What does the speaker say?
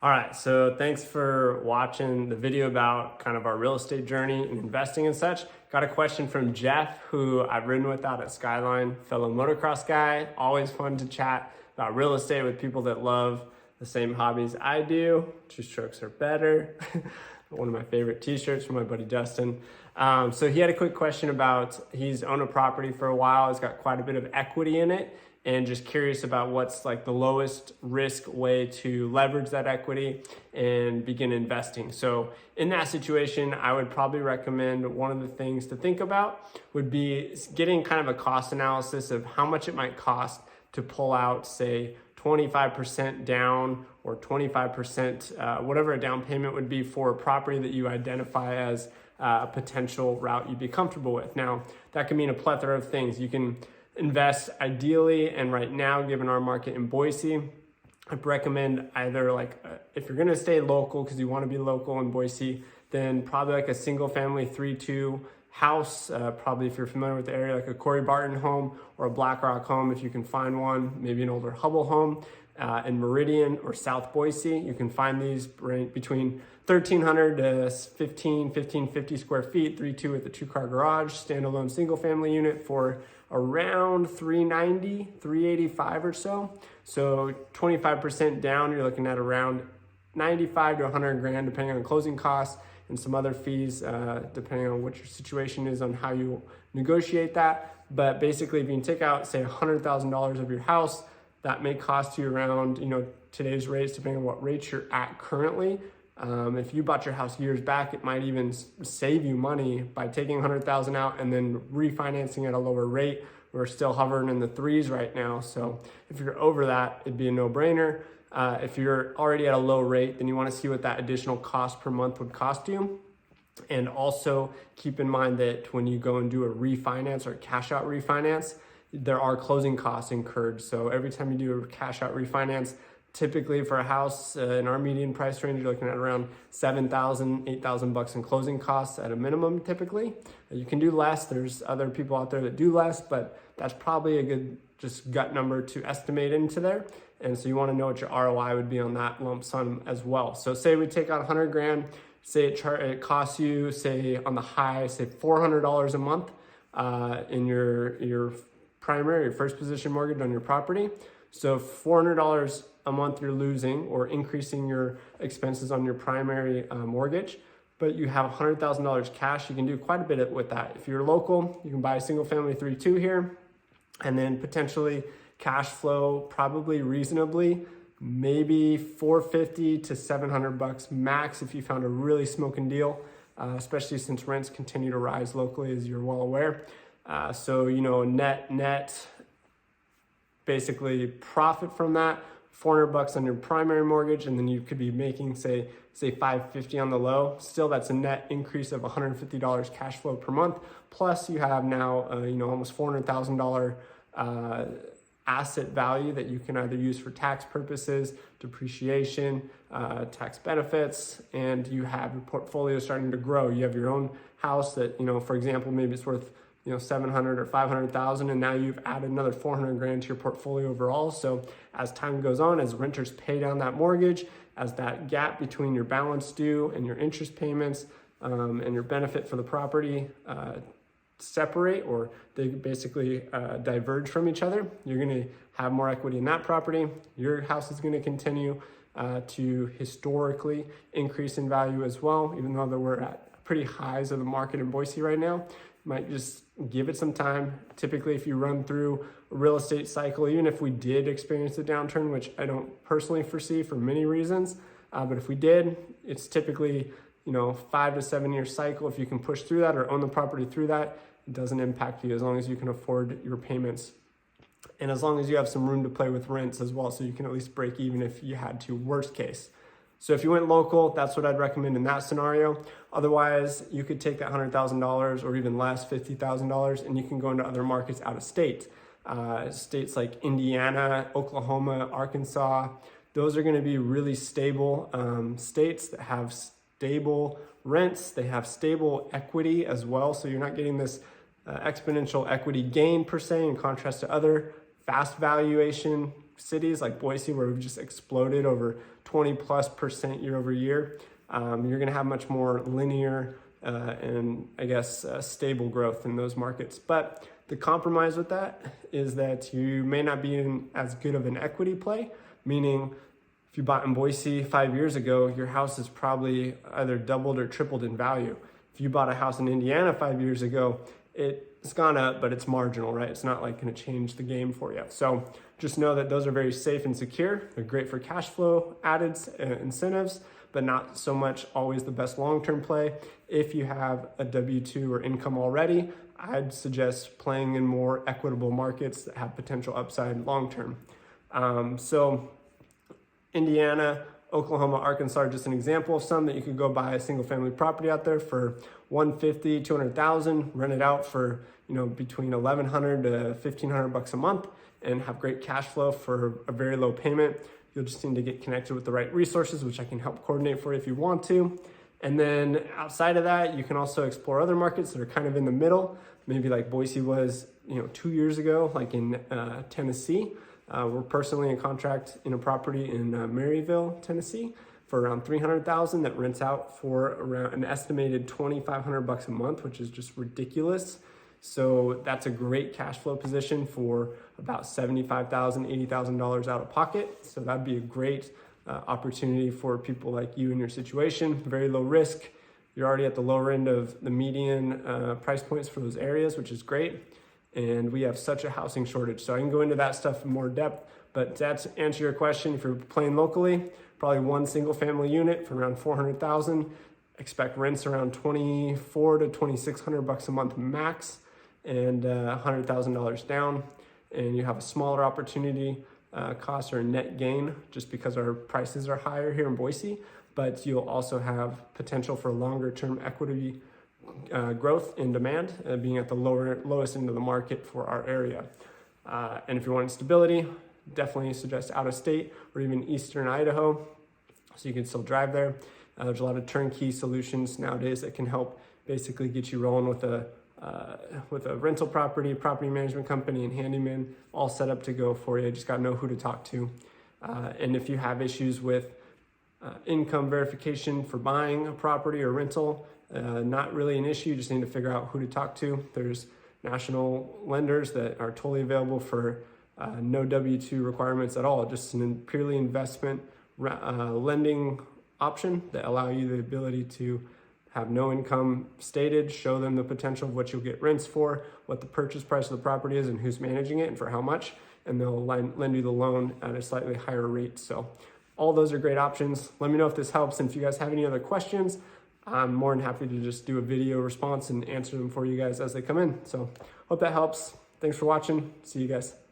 All right, so thanks for watching the video about kind of our real estate journey and investing and such. Got a question from Jeff, who I've ridden with out at Skyline, fellow motocross guy. Always fun to chat about real estate with people that love the same hobbies I do. Two strokes are better. One of my favorite t-shirts from my buddy Dustin. So he had a quick question about, he's owned a property for a while, he's got quite a bit of equity in it, and just curious about what's like the lowest risk way to leverage that equity and begin investing. So in that situation, I would probably recommend one of the things to think about would be getting kind of a cost analysis of how much it might cost to pull out, say, 25% down or 25%, whatever a down payment would be for a property that you identify as a potential route you'd be comfortable with. Now, that can mean a plethora of things. You can invest ideally, and right now, given our market in Boise, I'd recommend either if you're gonna stay local because you wanna be local in Boise, then probably like a single family 3-2 house, probably if you're familiar with the area, like a Corey Barton home or a Black Rock home if you can find one, maybe an older Hubble home in Meridian or South Boise. You can find these between 1,300 to 1,550 square feet, 3-2 with a 2-car garage, standalone single family unit for around 390, 385 or so. So 25% down, you're looking at around 95 to 100 grand, depending on closing costs and some other fees, depending on what your situation is on how you negotiate that. But basically, if you can take out, say, $100,000 of your house, that may cost you around, today's rates, depending on what rates you're at currently. If you bought your house years back, it might even save you money by taking 100,000 out and then refinancing at a lower rate. We're still hovering in the threes right now. So if you're over that, it'd be a no-brainer. If you're already at a low rate, then you want to see what that additional cost per month would cost you. And also keep in mind that when you go and do a refinance or a cash out refinance, there are closing costs incurred. So every time you do a cash out refinance, typically for a house in our median price range, you're looking at around $7,000, $8,000 in closing costs at a minimum typically. You can do less. There's other people out there that do less, but that's probably a good just gut number to estimate into there. And so you want to know what your ROI would be on that lump sum as well. So say we take out 100 grand, say it costs you, say on the high, say $400 a month in your primary, your first position mortgage on your property. So $400 a month you're losing or increasing your expenses on your primary mortgage, but you have $100,000 cash. You can do quite a bit with that. If you're local, you can buy a single family 3-2 here, and then potentially cash flow probably reasonably, maybe $450 to $700 max if you found a really smoking deal, especially since rents continue to rise locally, as you're well aware. So net basically profit from that, $400 on your primary mortgage, and then you could be making say $550 on the low. Still, that's a net increase of $150 cash flow per month. Plus, you have now almost $400,000 asset value that you can either use for tax purposes, depreciation, tax benefits, and you have your portfolio starting to grow. You have your own house that for example, maybe it's worth 700 or 500,000, and now you've added another 400 grand to your portfolio overall. So as time goes on, as renters pay down that mortgage, as that gap between your balance due and your interest payments and your benefit for the property separate, or they basically diverge from each other, you're going to have more equity in that property. Your house is going to continue to historically increase in value as well, even though we're at pretty highs of the market in Boise right now. Might just give it some time. Typically, if you run through a real estate cycle, even if we did experience a downturn, which I don't personally foresee for many reasons, but if we did, it's typically 5 to 7 year cycle. If you can push through that or own the property through that, it doesn't impact you as long as you can afford your payments, and as long as you have some room to play with rents as well, so you can at least break even if you had to, worst case. So if you went local, that's what I'd recommend in that scenario. Otherwise, you could take that $100,000 or even less, $50,000, and you can go into other markets out of state. States like Indiana, Oklahoma, Arkansas, those are going to be really stable states that have stable rents. They have stable equity as well. So you're not getting this exponential equity gain per se, in contrast to other fast valuation cities like Boise, where we've just exploded over 20+% year over year, you're going to have much more linear and I guess stable growth in those markets. But the compromise with that is that you may not be in as good of an equity play, meaning if you bought in Boise 5 years ago, your house is probably either doubled or tripled in value. If you bought a house in Indiana 5 years ago, it's gone up, but it's marginal, right? It's not like going to change the game for you. So just know that those are very safe and secure. They're great for cash flow added incentives, but not so much always the best long-term play. If you have a W-2 or income already, I'd suggest playing in more equitable markets that have potential upside long-term. So Indiana, Oklahoma, Arkansas are just an example of some that you could go buy a single family property out there for $150,000, $200,000, rent it out for, between $1,100 to $1,500 a month and have great cash flow for a very low payment. You'll just need to get connected with the right resources, which I can help coordinate for you if you want to. And then outside of that, you can also explore other markets that are kind of in the middle, maybe like Boise was, 2 years ago, like in Tennessee. We're personally in contract in a property in Maryville, Tennessee for around $300,000 that rents out for around an estimated $2,500 a month, which is just ridiculous. So that's a great cash flow position for about $75,000, $80,000 out of pocket. So that'd be a great opportunity for people like you in your situation. Very low risk. You're already at the lower end of the median price points for those areas, which is great. And we have such a housing shortage. So I can go into that stuff in more depth, but to answer your question, if you're playing locally, probably one single family unit for around $400,000. Expect rents around $2,400 to $2,600 a month max, and $100,000 down. And you have a smaller opportunity cost or net gain just because our prices are higher here in Boise, but you'll also have potential for longer term equity growth in demand, being at the lowest end of the market for our area. And if you're wanting stability, definitely suggest out of state or even eastern Idaho, so you can still drive there. There's a lot of turnkey solutions nowadays that can help basically get you rolling with a rental property management company, and handyman all set up to go for you. You just got to know who to talk to. And if you have issues with income verification for buying a property or rental, not really an issue. You just need to figure out who to talk to. There's national lenders that are totally available for no W-2 requirements at all, just an purely investment lending option that allow you the ability to have no income stated, show them the potential of what you'll get rents for, what the purchase price of the property is and who's managing it and for how much, and they'll lend you the loan at a slightly higher rate. So all those are great options. Let me know if this helps, and if you guys have any other questions, I'm more than happy to just do a video response and answer them for you guys as they come in. So hope that helps. Thanks for watching. See you guys.